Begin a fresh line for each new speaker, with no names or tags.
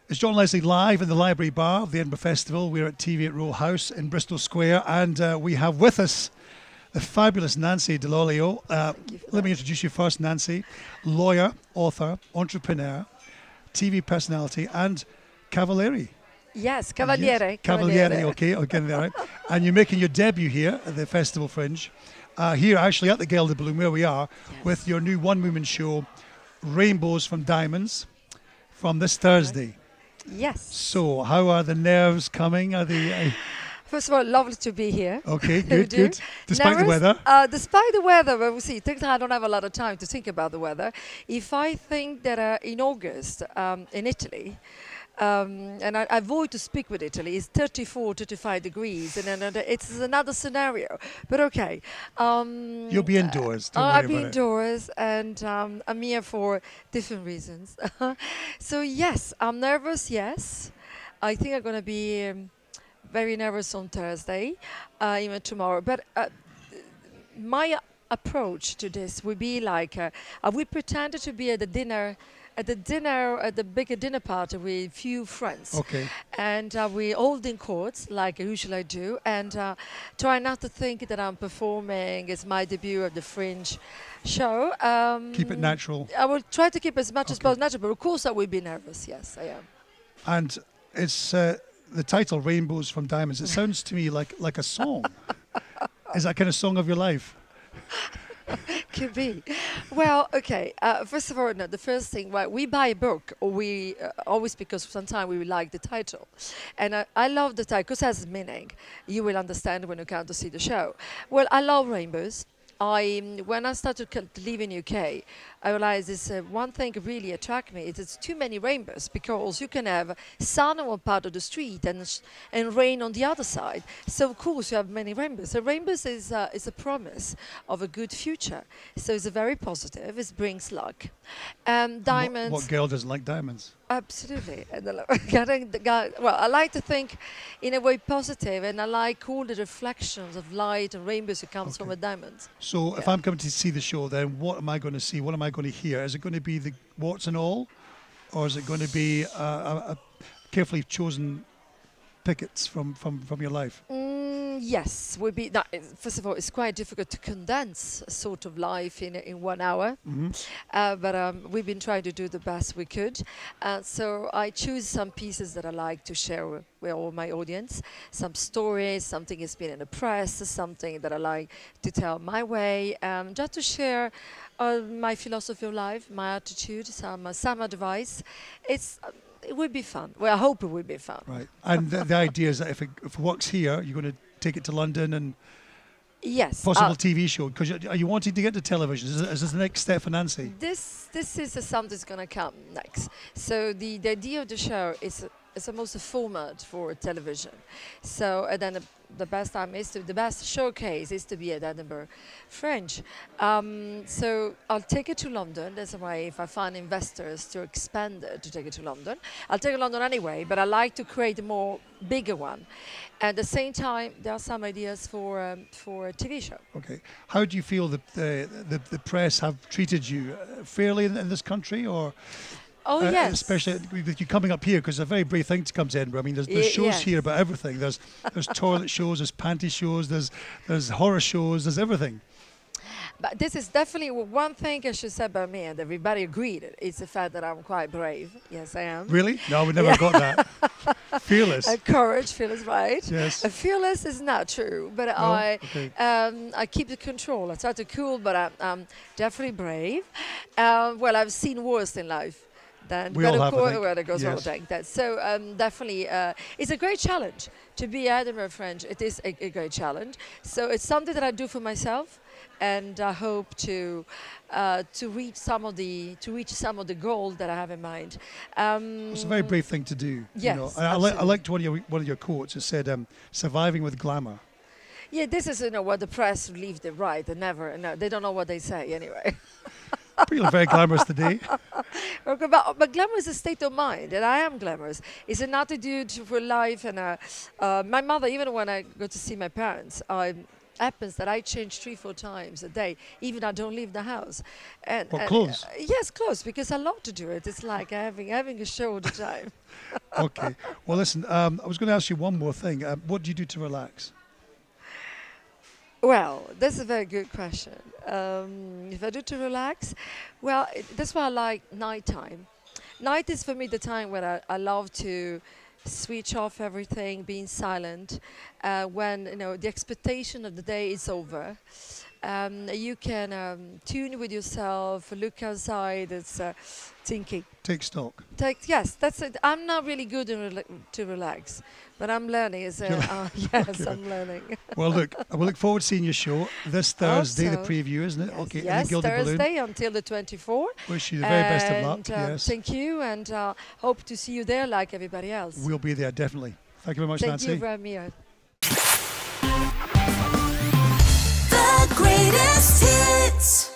It's John Leslie live in the Library Bar of the Edinburgh Festival. We're at TV at Row House in Bristol Square, and we have with us the fabulous Nancy Dell'Olio. Let me introduce you first, Nancy. Lawyer, author, entrepreneur, TV personality, and Cavaliere.
Yes, Cavaliere.
Yes. Cavaliere, okay, I'll get it right. And you're making your debut here at the Festival Fringe. Here, actually, at the Gilded Balloon, where we are, yes, with your new one-woman show, Rainbows from Diamonds, from this Thursday.
Yes.
So, how are the nerves coming? Are they?
First of all, lovely to be here.
Okay, good, good. Despite the weather?
Despite the weather, well, we'll see. I don't have a lot of time to think about the weather. If I think that in August in Italy, and I avoid to speak with Italy, it's 34, 35 degrees, and then it's another scenario. But okay.
You'll be indoors. Don't worry
I'll be
about
indoors, and I'm here for different reasons. So yes, I'm nervous, yes. I think I'm going to be very nervous on Thursday, even tomorrow. But my approach to this would be like, I would pretend to be at the bigger dinner party with few friends.
Okay.
And we holding courts like I usually do, and try not to think that I'm performing. It's my debut of the Fringe show.
Keep it natural.
I will try to keep as much as possible natural, but of course I will be nervous. Yes, I am.
And it's the title, Rainbows from Diamonds. It sounds to me like a song. Is that kind of song of your life?
Could be. Well, okay. First of all, no, the first thing, well, we buy a book, or we always, because sometimes we like the title. And I love the title because it has meaning. You will understand when you come to see the show. Well, I love rainbows. When I started to live in UK, I realized this one thing really attracted me. It's too many rainbows, because you can have sun on one part of the street and rain on the other side. So of course you have many rainbows. So rainbows is a promise of a good future. So it's a very positive. It brings luck. Diamonds.
What girl doesn't like diamonds?
Absolutely. And I like to think in a way positive, and I like all the reflections of light and rainbows that comes from a diamond.
So if I'm coming to see the show, then what am I going to see? What am I going to hear? Is it going to be the warts and all, or is it going to be a carefully chosen pickets from your life?
Yes, would be. First of all, it's quite difficult to condense a sort of life in 1 hour, but we've been trying to do the best we could. So I choose some pieces that I like to share with all my audience. Some stories, something has been in the press, something that I like to tell my way, just to share my philosophy of life, my attitude, some advice. It would be fun. Well, I hope it would be fun.
Right. And the idea is that if it works here, you're going to take it to London and possible TV show. Because are you wanting to get to television? Is this the next step for Nancy?
This is something that's going to come next. So the idea of the show is almost a format for television. So and then the best showcase is to be at Edinburgh Fringe. So I'll take it to London. That's why if I find investors to expand it, to take it to London. I'll take it to London anyway, but I like to create a more bigger one. At the same time, there are some ideas for a TV show. Okay.
How do you feel that the press have treated you fairly in this country, or?
Oh, yes.
Especially with you coming up here, because it's a very brave thing to come to Edinburgh. I mean, there's shows here about everything. There's toilet shows, there's panty shows, there's horror shows, there's everything.
But this is definitely one thing I should say about me, and everybody agreed. It's the fact that I'm quite brave. Yes, I am.
Really? No, we never got that. Fearless.
Courage, fearless, right?
Yes.
Fearless is not true, but I keep the control. I try to cool, but I'm definitely brave. Well, I've seen worse in life.
We all have,
where it goes wrong like that. So definitely, it's a great challenge to be at Edinburgh Fringe. It is a great challenge. So it's something that I do for myself, and I hope to reach some of the goals that I have in mind.
It's a very brave thing to do.
Yes,
you know. I liked one of your quotes. It said, "Surviving with glamour."
Yeah, this is what the press leave the right. They don't know what they say anyway.
You look very glamorous today.
But glamour is a state of mind, and I am glamorous. It's an attitude for life, and my mother, even when I go to see my parents, happens that I change 3-4 times a day, even I don't leave the house. And
Clothes?
Yes, clothes, because I love to do it. It's like having a show all the time.
Okay. Well, listen, I was going to ask you one more thing. What do you do to relax?
Well, that's a very good question. If I do to relax, well, that's why I like nighttime. Night is for me the time when I love to switch off everything, being silent. When the expectation of the day is over, you can tune with yourself, look outside. It's thinking.
Take stock.
Yes, that's it. I'm not really good to relax, but I'm learning. Yes, okay. I'm learning.
Well, look, I will look forward to seeing your show this Thursday, the preview, isn't it?
Yes,
Okay,
yes, Thursday until the 24th.
Wish you the very best of luck.
Yes. Thank you, and hope to see you there like everybody else.
We'll be there, definitely. Thank you very much, Nancy.
Thank you very much.
The greatest hits.